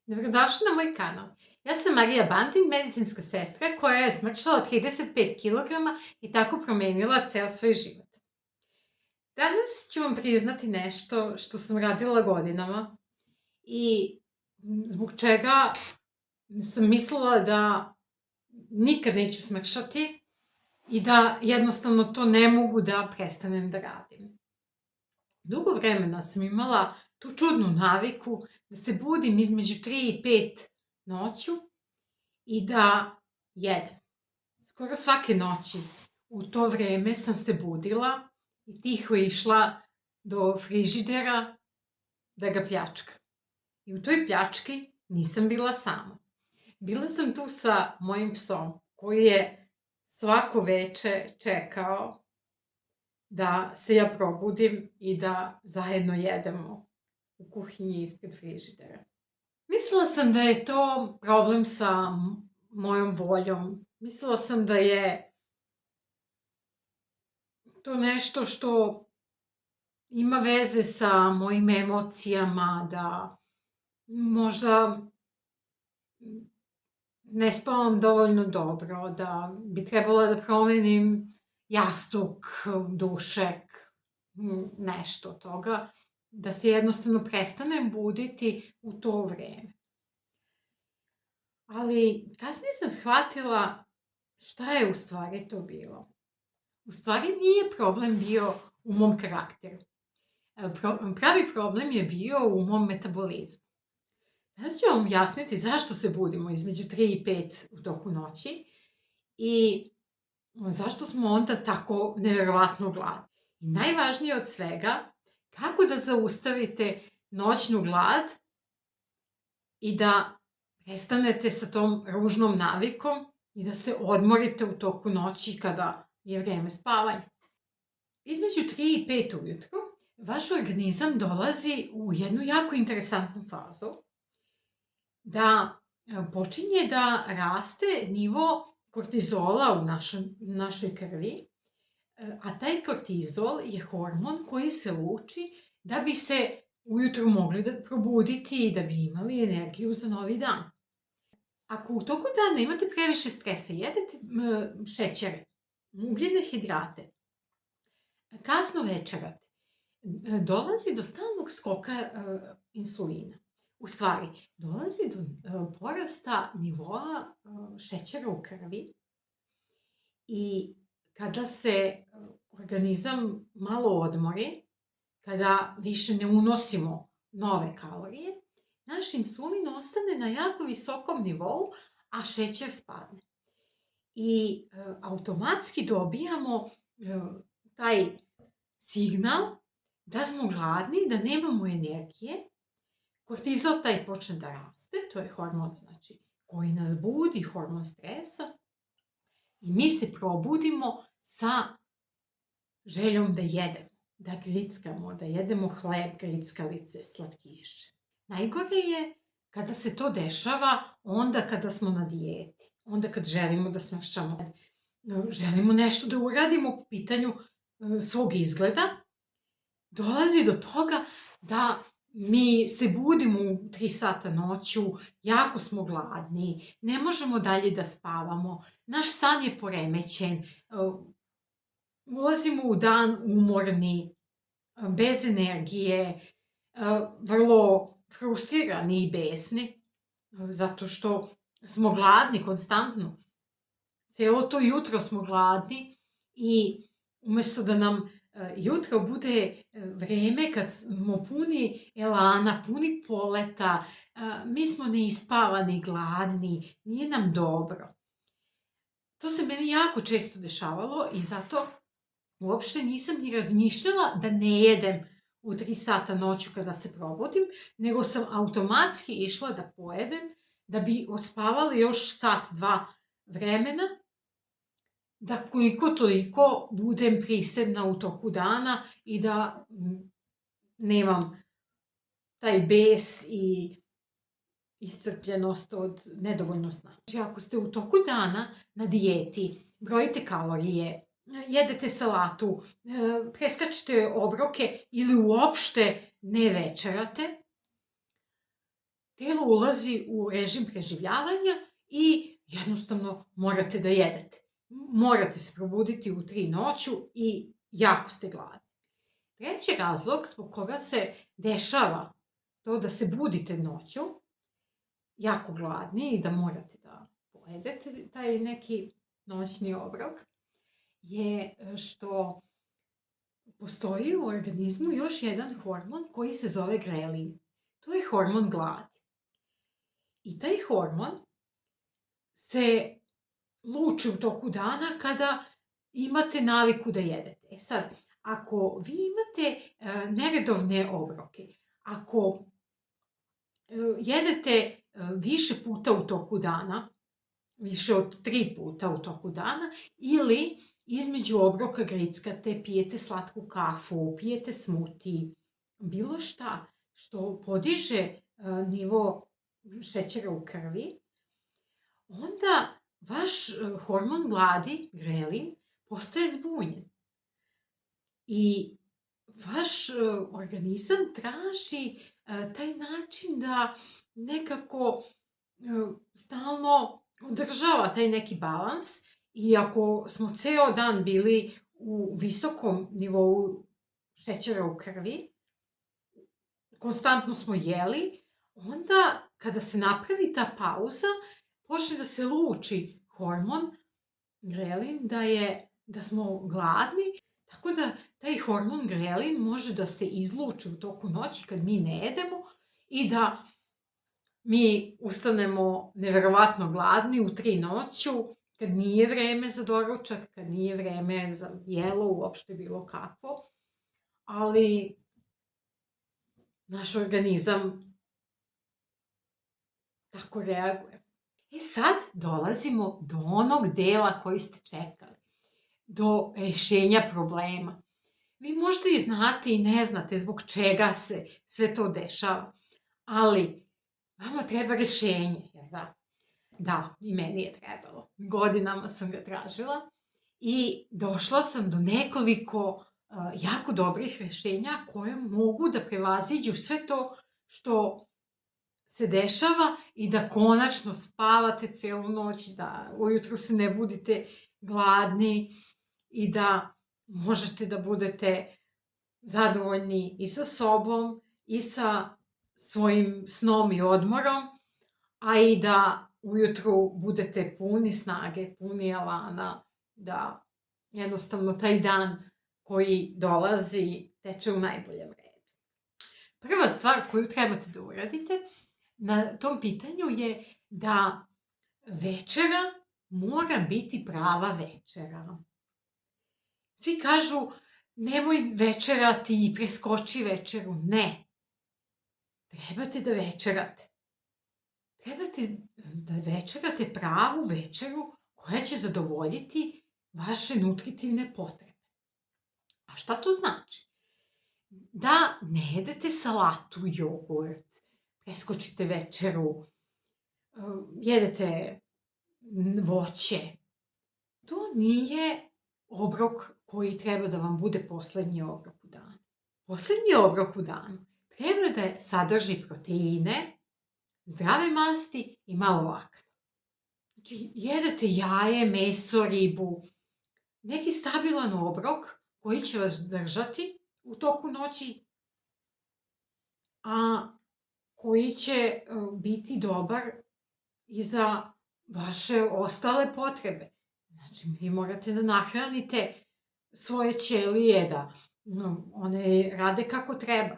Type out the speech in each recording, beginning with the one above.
Dobrodošli na moj kanal. Ja sam Marija Bantin, medicinska sestra koja je smršala 35 kilograma i tako promenila ceo svoj život. Danas ću vam priznati nešto što sam radila godinama i zbog čega sam mislila da nikad neću smršati i da jednostavno to ne mogu da prestanem da radim. Dugo vremena sam imala tu čudnu naviku da se budim između 3 i 5 noću i da jedem. Skoro svake noći u to vreme sam se budila i tiho išla do frižidera da ga pljačkam. I u toj pljački nisam bila sama. Bila sam tu sa mojim psom koji je svako veče čekao da se ja probudim i da zajedno jedemo u kuhinji ispred frižidera. Mislila sam da je to problem sa mojom voljom. Mislila sam da je to nešto što ima veze sa mojim emocijama, da možda ne spavam dovoljno dobro, da bi trebala da promenim jastuk, dušek, nešto od toga, da se jednostavno prestanem buditi u to vreme. Ali kasnije sam shvatila šta je u stvari to bilo. U stvari nije problem bio u mom karakteru. Pravi problem je bio u mom metabolizmu. Danas ću vam objasniti zašto se budimo između 3 i 5 u toku noći i zašto smo onda tako nevjerovatno gladni. I najvažnije od svega, kako da zaustavite noćnu glad i da prestanete sa tom ružnom navikom i da se odmorite u toku noći kada je vreme spavanja. Između 3 i 5 ujutru vaš organizam dolazi u jednu jako interesantnu fazu da počinje da raste nivo kortizola u našoj krvi, a taj kortizol je hormon koji se luči da bi se ujutru mogli da probuditi i da bi imali energiju za novi dan. Ako u toku dana imate previše stresa, jedete šećere, ugljene hidrate, kasno večerate, dolazi do stalnog skoka insulina. U stvari, dolazi do porasta nivoa šećera u krvi i kada se organizam malo odmori, kada više ne unosimo nove kalorije, naš insulin ostane na jako visokom nivou, a šećer spadne. I automatski dobijamo taj signal da smo gladni, da nemamo energije. Kortizol taj počne da raste, to je hormon koji nas budi, hormon stresa. I mi se probudimo sa željom da jedemo, da grickamo, da jedemo hleb, grickalice, slatkiše. Najgore je kada se to dešava onda kada smo na dijeti, onda kad želimo da smršamo, želimo nešto da uradimo po pitanju svog izgleda, dolazi do toga da mi se budimo u 3 sata noću, jako smo gladni, ne možemo dalje da spavamo, naš san je poremećen, ulazimo u dan umorni, bez energije, vrlo frustrirani i besni, zato što smo gladni konstantno. Cijelo to jutro smo gladni i umesto da nam jutro bude vreme kad smo puni elana, puni poleta, mi smo neispavani, gladni, nije nam dobro. To se meni jako često dešavalo i zato uopšte nisam ni razmišljala da ne jedem u 3 sata noću kada se probudim, nego sam automatski išla da pojedem da bi odspavala još sat, 2 vremena, da koliko toliko budem prisebna u toku dana i da nemam taj bes i iscrpljenost od nedovoljno sna. Znači, ako ste u toku dana na dijeti, brojite kalorije, jedete salatu, preskačete obroke ili uopšte ne večerate, telo ulazi u režim preživljavanja i jednostavno morate da jedete. Morate se probuditi u 3 noću i jako ste gladni. Treći razlog zbog koga se dešava to da se budite noću, jako gladni i da morate da pojedete taj neki noćni obrok, je što postoji u organizmu još jedan hormon koji se zove grelin. To je hormon gladi. I taj hormon se luči u toku dana kada imate naviku da jedete. E sad, ako vi imate neredovne obroke, ako jedete više puta u toku dana, više od 3 puta u toku dana, ili između obroka grickate, pijete slatku kafu, pijete smuti, bilo šta što podiže nivo šećera u krvi, onda vaš hormon gladi, grelin, postaje zbunjen. I vaš organizam traži taj način da nekako stalno održava taj neki balans i ako smo ceo dan bili u visokom nivou šećera u krvi, konstantno smo jeli, onda kada se napravi ta pauza, počne da se luči hormon grelin da smo gladni, tako da taj hormon grelin može da se izluči u toku noći kad mi ne jedemo i da mi ustanemo neverovatno gladni u 3 noću, kad nije vreme za doručak, kad nije vreme za jelo, uopšte bilo kakvo, ali naš organizam tako reaguje. I sad dolazimo do onog dela koji ste čekali, do rešenja problema. Vi možda i znate i ne znate zbog čega se sve to dešava, ali vama treba rešenje, jer da? Da, i meni je trebalo. Godinama sam ga tražila i došla sam do nekoliko jako dobrih rešenja koje mogu da prevaziđu sve to što se dešava i da konačno spavate celu noć, da ujutru se ne budete gladni i da možete da budete zadovoljni i sa sobom i sa svojim snom i odmorom, a i da ujutru budete puni snage, puni elana, da jednostavno taj dan koji dolazi teče u najboljem redu. Prva stvar koju trebate da uradite na tom pitanju je da večera mora biti prava večera. Svi kažu nemoj večerati i preskoči večeru. Ne. Trebate da večerate. Trebate da večerate pravu večeru koja će zadovoljiti vaše nutritivne potrebe. A šta to znači? Da ne jedete salatu, jogurt, preskočite večeru, jedete voće. To nije obrok koji treba da vam bude poslednji obrok u danu. Poslednji obrok u danu treba da sadrži proteine, zdrave masti i malo vlakna. Znači, jedete jaje, meso, ribu, neki stabilan obrok koji će vas držati u toku noći, a koji će biti dobar i za vaše ostale potrebe. Znači, vi morate da nahranite svoje ćelije, da one rade kako treba.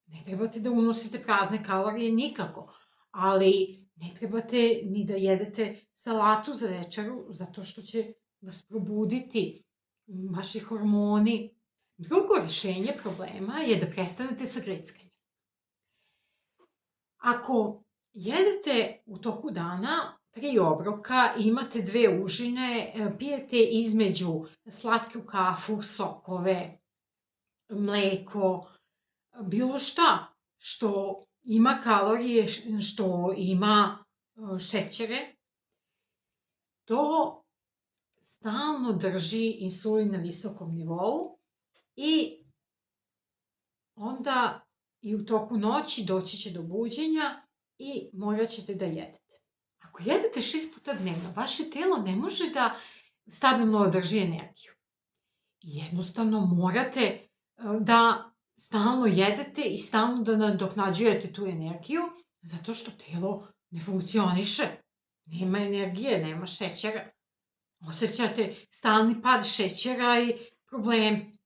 Ne trebate da unosite prazne kalorije nikako, ali ne trebate ni da jedete salatu za večeru, zato što će vas probuditi vaši hormoni. Drugo rešenje problema je da prestanete sa grickanjem. Ako jedete u toku dana 3 obroka, imate 2 užine, pijete između slatku kafu, sokove, mleko, bilo šta što ima kalorije, što ima šećere, to stalno drži insulin na visokom nivou i onda i u toku noći doći će do buđenja i morat ćete da jedete. Ako jedete 6 puta dnevno, vaše telo ne može da stabilno održi energiju. Jednostavno morate da stalno jedete i stalno da nadoknađujete tu energiju, zato što telo ne funkcioniše. Nema energije, nema šećera. Osjećate stalni pad šećera i problemi.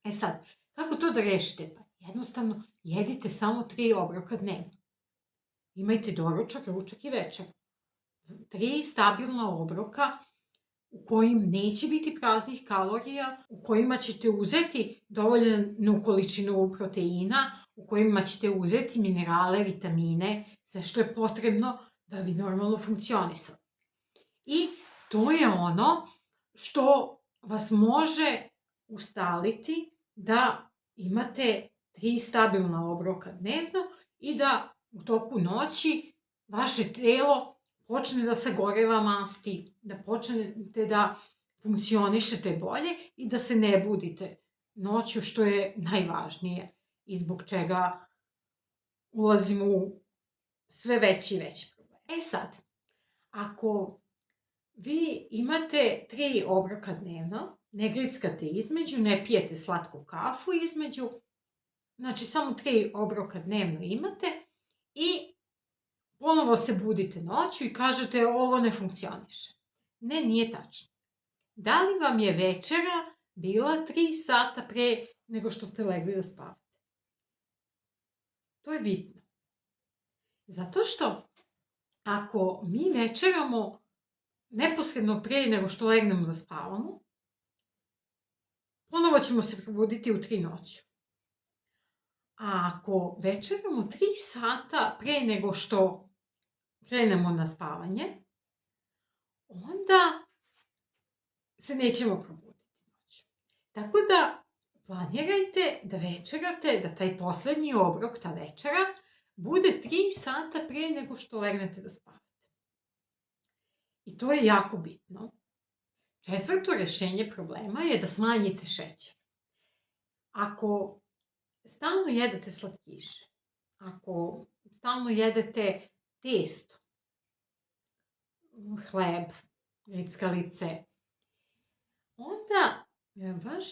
E sad, kako to da rešite? Pa jednostavno, jedite samo 3 obroka dnevno. Imajte doručak, ručak i večer. 3 stabilna obroka u kojim neće biti praznih kalorija, u kojima ćete uzeti dovoljnu količinu proteina, u kojima ćete uzeti minerale, vitamine, sve što je potrebno da bi normalno funkcionisali. I to je ono što vas može ustaliti da imate 3 stabilna obroka dnevno i da u toku noći vaše telo počne da sagoreva masti, da počnete da funkcionišete bolje i da se ne budite noću, što je najvažnije i zbog čega ulazimo u sve veći i veći problem. E sad, ako vi imate 3 obroka dnevno, ne grickate između, ne pijete slatku kafu između, znači samo 3 obroka dnevno imate i ponovo se budite noću i kažete ovo ne funkcioniše. Ne, nije tačno. Da li vam je večera bila 3 sata pre nego što ste legli da spavate? To je bitno. Zato što ako mi večeramo neposredno pre nego što legnemo da spavamo, ponovo ćemo se probuditi u 3 noću. A ako večeramo 3 sata pre nego što krenemo na spavanje, onda se nećemo probuditi noću. Tako da planirajte da večerate, da taj poslednji obrok, ta večera, bude 3 sata pre nego što legnete da spavate. I to je jako bitno. 4. rešenje problema je da smanjite šećer. Ako stalno jedete slatkiše, ako stalno jedete testo, hleb, grickalice, onda vaš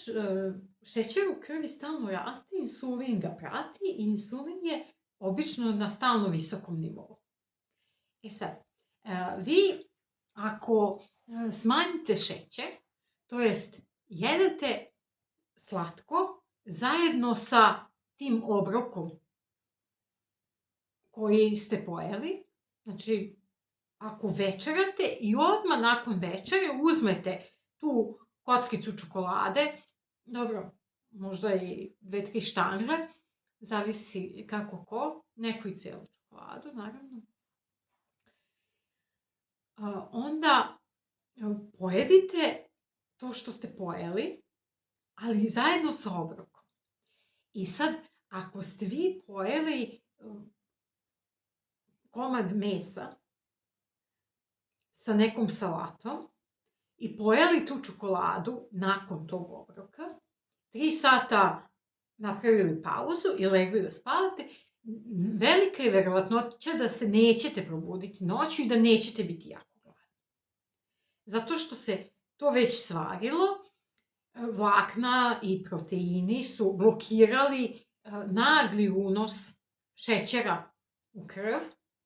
šećer u krvi stalno raste, insulin ga prati i insulin je obično na stalno visokom nivou. E sad, vi ako smanjite šećer, to jest jedete slatko zajedno sa tim obrokom koji ste pojeli, znači ako večerate i odmah nakon večere uzmete tu kockicu čokolade, dobro, možda i 2-3 štangle, zavisi kako ko, neko i celu čokoladu, naravno. Onda pojedite to što ste pojeli, ali zajedno sa obrokom. I sad, ako ste vi pojeli komad mesa sa nekom salatom i pojeli tu čokoladu nakon tog obroka, 3 sata napravili pauzu i legli da spavate, velika je verovatnoća da se nećete probuditi noću i da nećete biti jako gladni. Zato što se to već svarilo, vlakna i proteini su blokirali nagli unos šećera u krv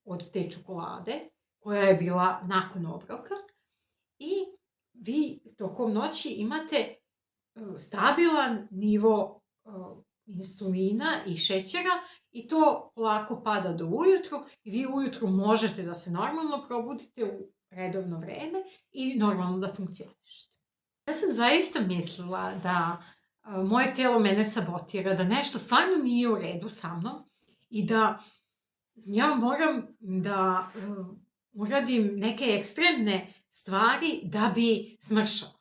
od te čokolade, koja je bila nakon obroka, i vi tokom noći imate stabilan nivo insulina i šećera i to polako pada do ujutru i vi ujutru možete da se normalno probudite u redovno vreme i normalno da funkcionišete. Ja sam zaista mislila da moje telo mene sabotira, da nešto stvarno nije u redu sa mnom i da ja moram da uradim neke ekstremne stvari da bi smršala.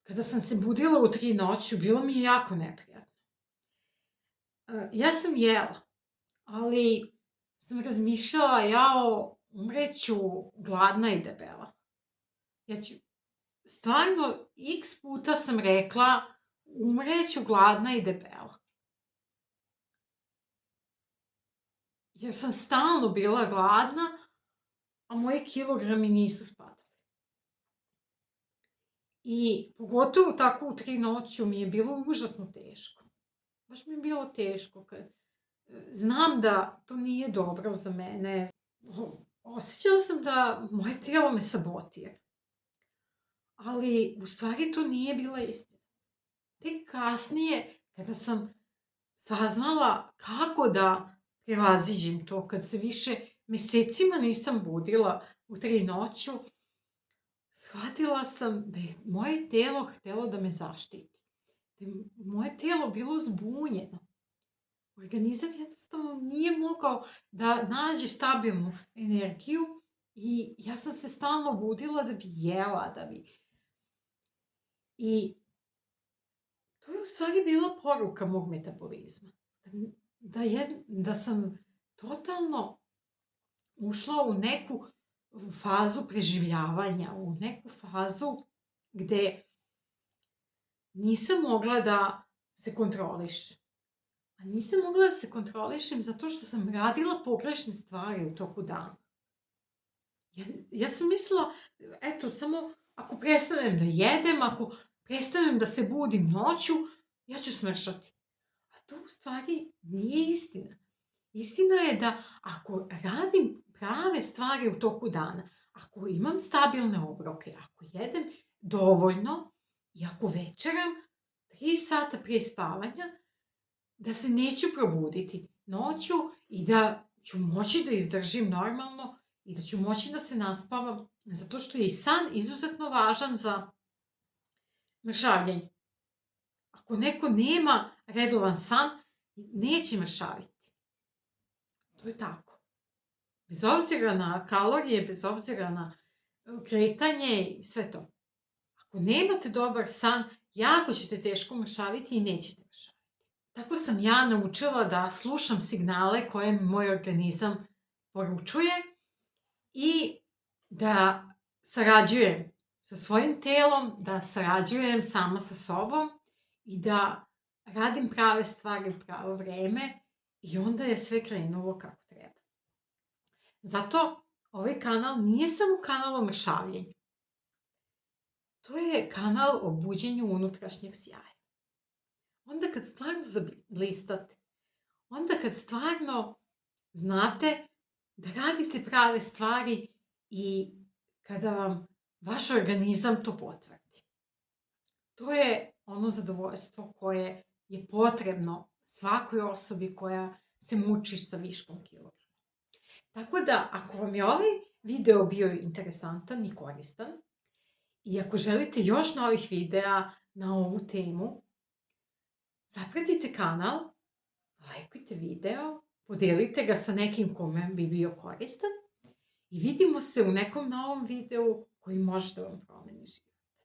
Kada sam se budila u 3 noću, bilo mi je jako neprijatno. Ja sam jela, ali sam razmišljala, jao, umreću gladna i debela. Stvarno, x puta sam rekla, umreću gladna i debela. jer sam stalno bila gladna, a moji kilogrami nisu spadali. I pogotovo tako u 3 noću mi je bilo užasno teško. Baš mi je bilo teško. Znam da to nije dobro za mene. Osjećala sam da moje tijelo me sabotira. Ali u stvari to nije bila istina. Tek kasnije, kada sam saznala kako da prevaziđem to, kad se više mesecima nisam budila u 3 noću, shvatila sam da je moje telo htelo da me zaštiti. Da je moje telo bilo zbunjeno. Organizam jednostavno nije mogao da nađe stabilnu energiju i ja sam se stalno budila da bi jela, I to je u stvari bila poruka mog metabolizma. Da sam totalno ušla u neku fazu preživljavanja, u neku fazu gde nisam mogla da se kontrolišem. A nisam mogla da se kontrolišem zato što sam radila pogrešne stvari u toku dana. Ja sam mislila, eto, samo ako prestanem da jedem, ako prestanem da se budim noću, ja ću smršati. A to u stvari nije istina. Istina je da ako radim prave stvari u toku dana, ako imam stabilne obroke, ako jedem dovoljno i ako večeram 3 sata prije spavanja, da se neću probuditi noću i da ću moći da izdržim normalno i da ću moći da se naspavam, zato što je i san izuzetno važan za mršavljenje. Ako neko nema redovan san, neće mršaviti. To je tako. Bez obzira na kalorije, bez obzira na kretanje i sve to. Ako nemate dobar san, jako ćete teško mršaviti i nećete mršaviti. Tako sam ja naučila da slušam signale koje mi moj organizam poručuje i da sarađujem sa svojim telom, da sarađujem sama sa sobom i da radim prave stvari u pravo vreme i onda je sve krenulo kako treba. Zato ovaj kanal nije samo kanal o mršavljenju. To je kanal o buđenju unutrašnjeg sjaja. Onda kad stvarno zablistate, onda kad stvarno znate da radite prave stvari i kada vam vaš organizam to potvrdi. To je ono zadovoljstvo koje je potrebno svakoj osobi koja se muči sa viškom kilograma. Tako da, ako vam je ovaj video bio interesantan i koristan i ako želite još novih videa na ovu temu, zapratite kanal, lajkujte video, podelite ga sa nekim kome bi bio koristan i vidimo se u nekom novom videu koji može da vam promeni život.